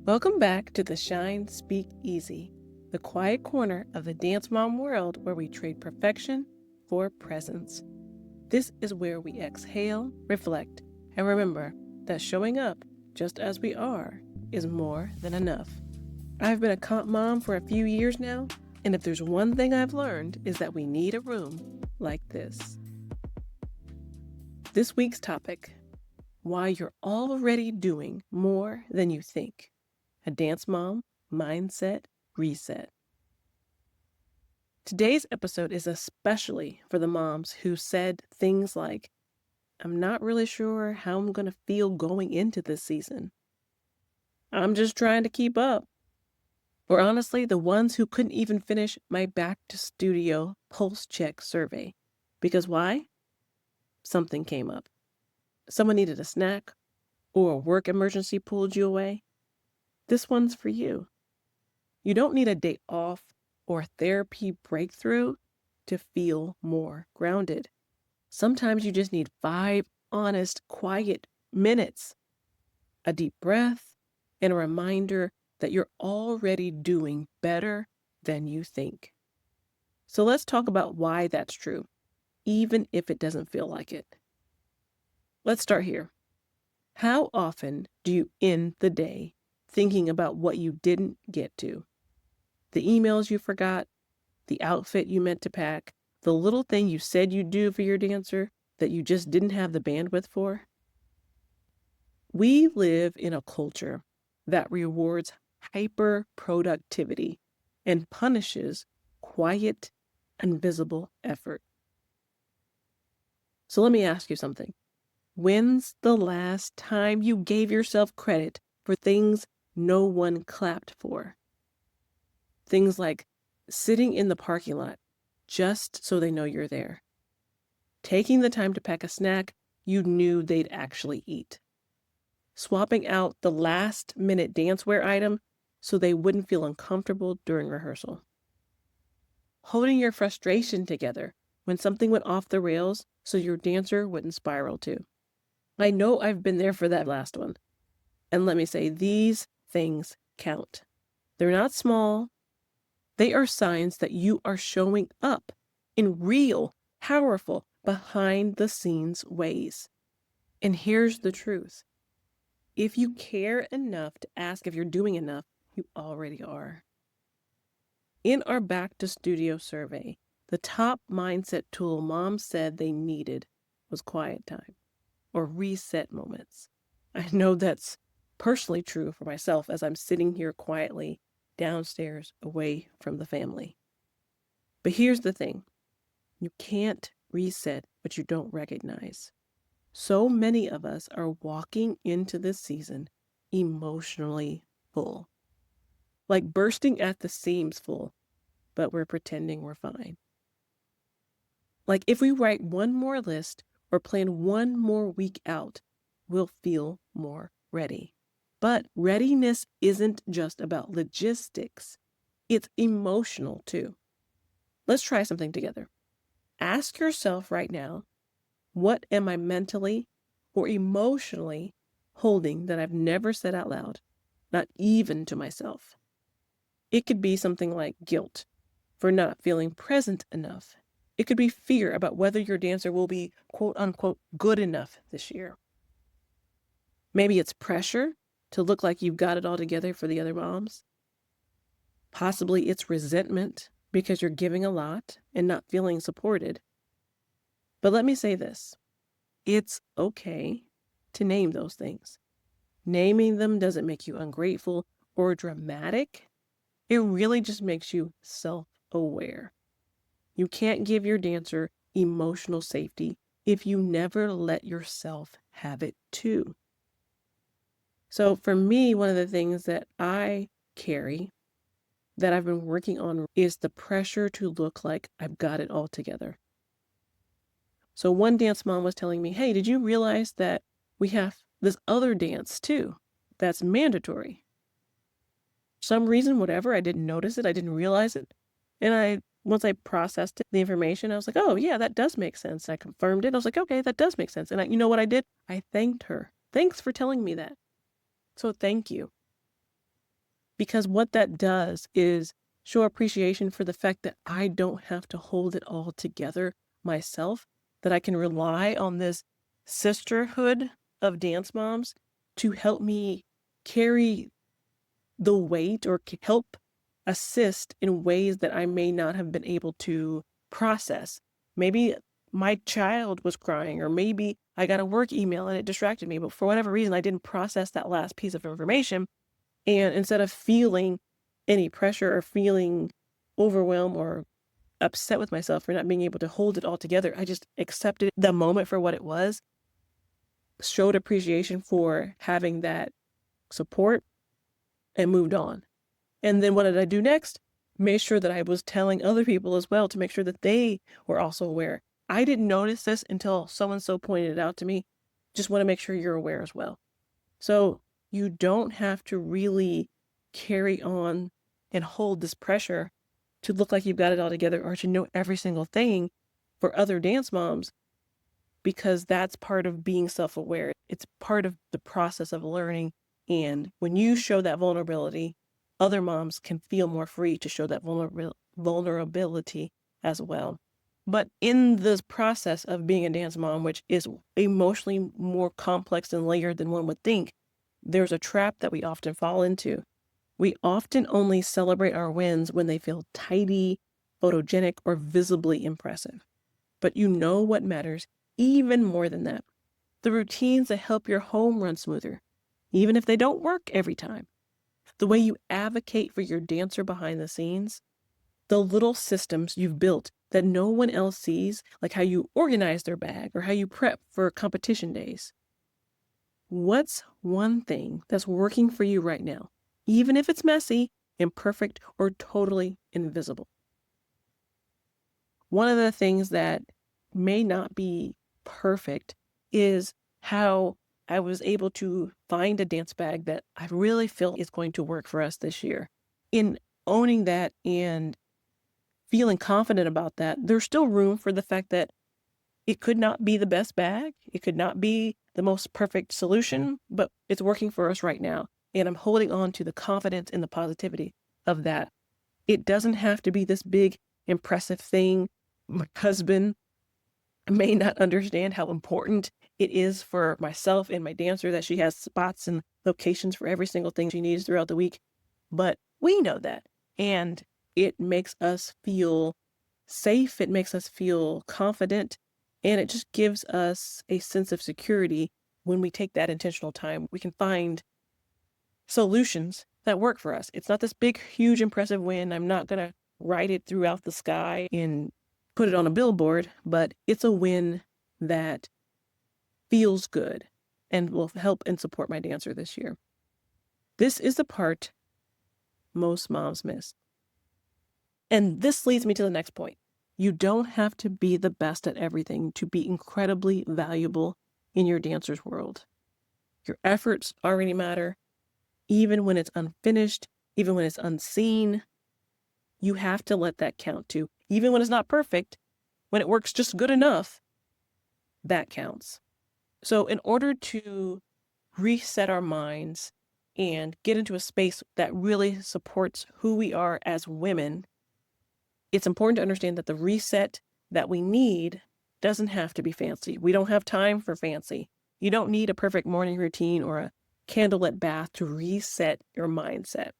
Welcome back to the Shine Speakeasy, the quiet corner of the dance mom world where we trade perfection for presence. This is where we exhale, reflect, and remember that showing up just as we are is more than enough. I've been a comp mom for a few years now, and if there's one thing I've learned is that we need a room like this. This week's topic: why you're already doing more than you think. A dance mom mindset reset. Today's episode is especially for the moms who said things like, I'm not really sure how I'm going to feel going into this season. I'm just trying to keep up. Or honestly, the ones who couldn't even finish my back to studio pulse check survey. Because why? Something came up. Someone needed a snack, or a work emergency pulled you away. This one's for you. You don't need a day off or a therapy breakthrough to feel more grounded. Sometimes you just need 5 honest, quiet minutes, a deep breath, and a reminder that you're already doing better than you think. So let's talk about why that's true, even if it doesn't feel like it. Let's start here. How often do you end the day thinking about what you didn't get to? The emails you forgot, the outfit you meant to pack, the little thing you said you'd do for your dancer that you just didn't have the bandwidth for? We live in a culture that rewards hyper productivity and punishes quiet, invisible effort. So let me ask you something. When's the last time you gave yourself credit for things no one clapped for? Things like sitting in the parking lot just so they know you're there. Taking the time to pack a snack you knew they'd actually eat. Swapping out the last-minute dancewear item so they wouldn't feel uncomfortable during rehearsal. Holding your frustration together when something went off the rails so your dancer wouldn't spiral too. I know I've been there for that last one. And let me say, these things count. They're not small. They are signs that you are showing up in real, powerful, behind-the-scenes ways. And here's the truth. If you care enough to ask if you're doing enough, you already are. In our Back to Studio survey, the top mindset tool moms said they needed was quiet time or reset moments. I know that's personally true for myself as I'm sitting here quietly downstairs away from the family. But here's the thing. You can't reset what you don't recognize. So many of us are walking into this season emotionally full. Like bursting at the seams full, but we're pretending we're fine. Like if we write one more list or plan one more week out, we'll feel more ready. But readiness isn't just about logistics. It's emotional too. Let's try something together. Ask yourself right now, what am I mentally or emotionally holding that I've never said out loud, not even to myself? It could be something like guilt for not feeling present enough. It could be fear about whether your dancer will be quote unquote good enough this year. Maybe it's pressure to look like you've got it all together for the other moms. Possibly it's resentment because you're giving a lot and not feeling supported. But let me say this. It's okay to name those things. Naming them doesn't make you ungrateful or dramatic. It really just makes you self-aware. You can't give your dancer emotional safety if you never let yourself have it too. So for me, one of the things that I carry that I've been working on is the pressure to look like I've got it all together. So one dance mom was telling me, hey, did you realize that we have this other dance too that's mandatory? For some reason, whatever, I didn't notice it. I didn't realize it. And once I processed the information, I was like, oh yeah, that does make sense. I confirmed it. I was like, okay, that does make sense. And you know what I did? I thanked her. Thanks for telling me that. So thank you. Because what that does is show appreciation for the fact that I don't have to hold it all together myself, that I can rely on this sisterhood of dance moms to help me carry the weight or help assist in ways that I may not have been able to process. Maybe my child was crying, or maybe I got a work email and it distracted me, but for whatever reason, I didn't process that last piece of information. And instead of feeling any pressure or feeling overwhelmed or upset with myself for not being able to hold it all together, I just accepted the moment for what it was, showed appreciation for having that support, and moved on. And then what did I do next? Made sure that I was telling other people as well to make sure that they were also aware. I didn't notice this until so-and-so pointed it out to me. Just want to make sure you're aware as well. So you don't have to really carry on and hold this pressure to look like you've got it all together or to know every single thing for other dance moms, because that's part of being self-aware. It's part of the process of learning. And when you show that vulnerability, other moms can feel more free to show that vulnerability as well. But in this process of being a dance mom, which is emotionally more complex and layered than one would think, there's a trap that we often fall into. We often only celebrate our wins when they feel tidy, photogenic, or visibly impressive. But you know what matters even more than that? The routines that help your home run smoother, even if they don't work every time. The way you advocate for your dancer behind the scenes. The little systems you've built that no one else sees, like how you organize their bag or how you prep for competition days. What's one thing that's working for you right now, even if it's messy, imperfect, or totally invisible? One of the things that may not be perfect is how I was able to find a dance bag that I really feel is going to work for us this year. In owning that and feeling confident about that, there's still room for the fact that it could not be the best bag. It could not be the most perfect solution, but it's working for us right now. And I'm holding on to the confidence and the positivity of that. It doesn't have to be this big, impressive thing. My husband may not understand how important it is for myself and my dancer that she has spots and locations for every single thing she needs throughout the week. But we know that. And it makes us feel safe. It makes us feel confident. And it just gives us a sense of security when we take that intentional time. We can find solutions that work for us. It's not this big, huge, impressive win. I'm not going to write it throughout the sky and put it on a billboard, but it's a win that feels good and will help and support my dancer this year. This is the part most moms miss. And this leads me to the next point. You don't have to be the best at everything to be incredibly valuable in your dancer's world. Your efforts already matter. Even when it's unfinished, even when it's unseen, you have to let that count too. Even when it's not perfect, when it works just good enough, that counts. So in order to reset our minds and get into a space that really supports who we are as women, it's important to understand that the reset that we need doesn't have to be fancy. We don't have time for fancy. You don't need a perfect morning routine or a candlelit bath to reset your mindset.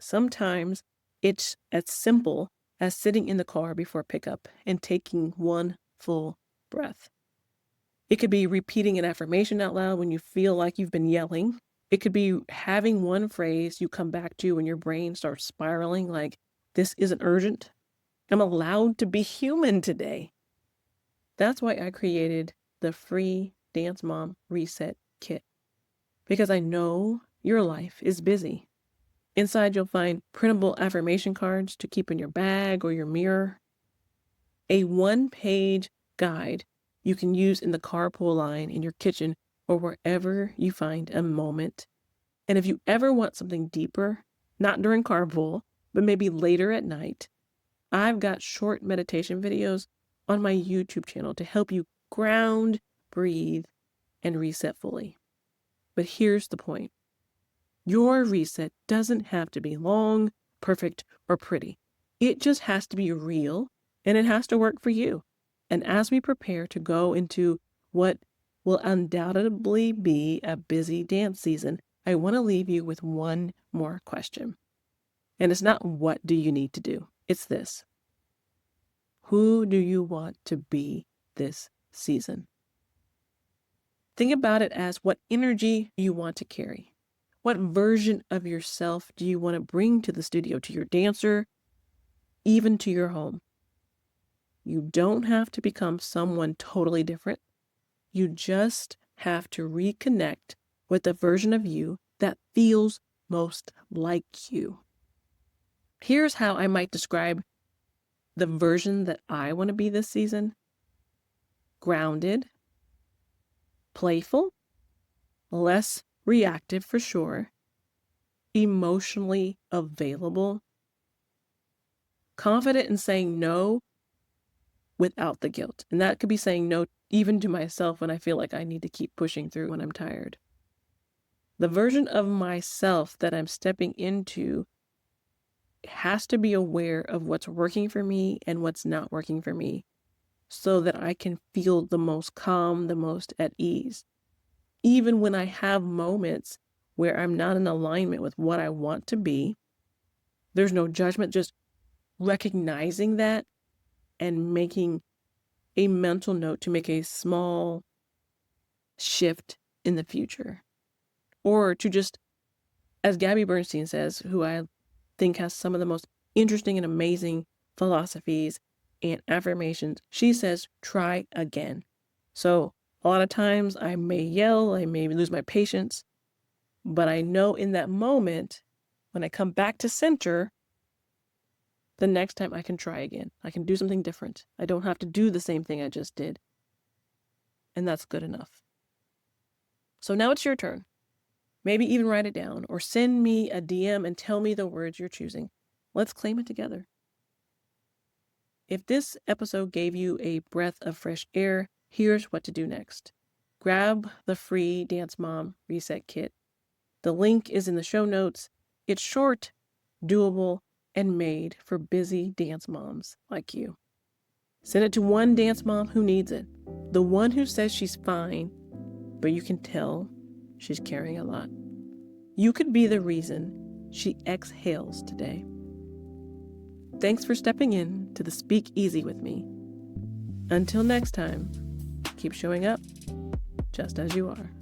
Sometimes it's as simple as sitting in the car before pickup and taking one full breath. It could be repeating an affirmation out loud when you feel like you've been yelling. It could be having one phrase you come back to when your brain starts spiraling, like, this isn't urgent. I'm allowed to be human today. That's why I created the free Dance Mom Reset Kit, because I know your life is busy. Inside, you'll find printable affirmation cards to keep in your bag or your mirror, a one-page guide you can use in the carpool line in your kitchen or wherever you find a moment. And if you ever want something deeper, not during carpool, but maybe later at night, I've got short meditation videos on my YouTube channel to help you ground, breathe, and reset fully. But here's the point. Your reset doesn't have to be long, perfect, or pretty. It just has to be real, and it has to work for you. And as we prepare to go into what will undoubtedly be a busy dance season, I want to leave you with one more question. And it's not what do you need to do? It's this. Who do you want to be this season? Think about it as what energy you want to carry. What version of yourself do you want to bring to the studio, to your dancer, even to your home? You don't have to become someone totally different. You just have to reconnect with the version of you that feels most like you. Here's how I might describe the version that I want to be this season. Grounded, playful, less reactive for sure, emotionally available, confident in saying no without the guilt. And that could be saying no even to myself when I feel like I need to keep pushing through when I'm tired. The version of myself that I'm stepping into has to be aware of what's working for me and what's not working for me so that I can feel the most calm, the most at ease. Even when I have moments where I'm not in alignment with what I want to be, there's no judgment, just recognizing that and making a mental note to make a small shift in the future. Or to just, as Gabby Bernstein says, who I think has some of the most interesting and amazing philosophies and affirmations, she says, try again. So a lot of times I may yell, I may lose my patience, but I know in that moment, when I come back to center, the next time I can try again. I can do something different. I don't have to do the same thing I just did. And that's good enough. So now it's your turn. Maybe even write it down or send me a DM and tell me the words you're choosing. Let's claim it together. If this episode gave you a breath of fresh air, here's what to do next. Grab the free Dance Mom Reset Kit. The link is in the show notes. It's short, doable, and made for busy dance moms like you. Send it to one dance mom who needs it. The one who says she's fine, but you can tell she's carrying a lot. You could be the reason she exhales today. Thanks for stepping in to the Speakeasy with me. Until next time, keep showing up just as you are.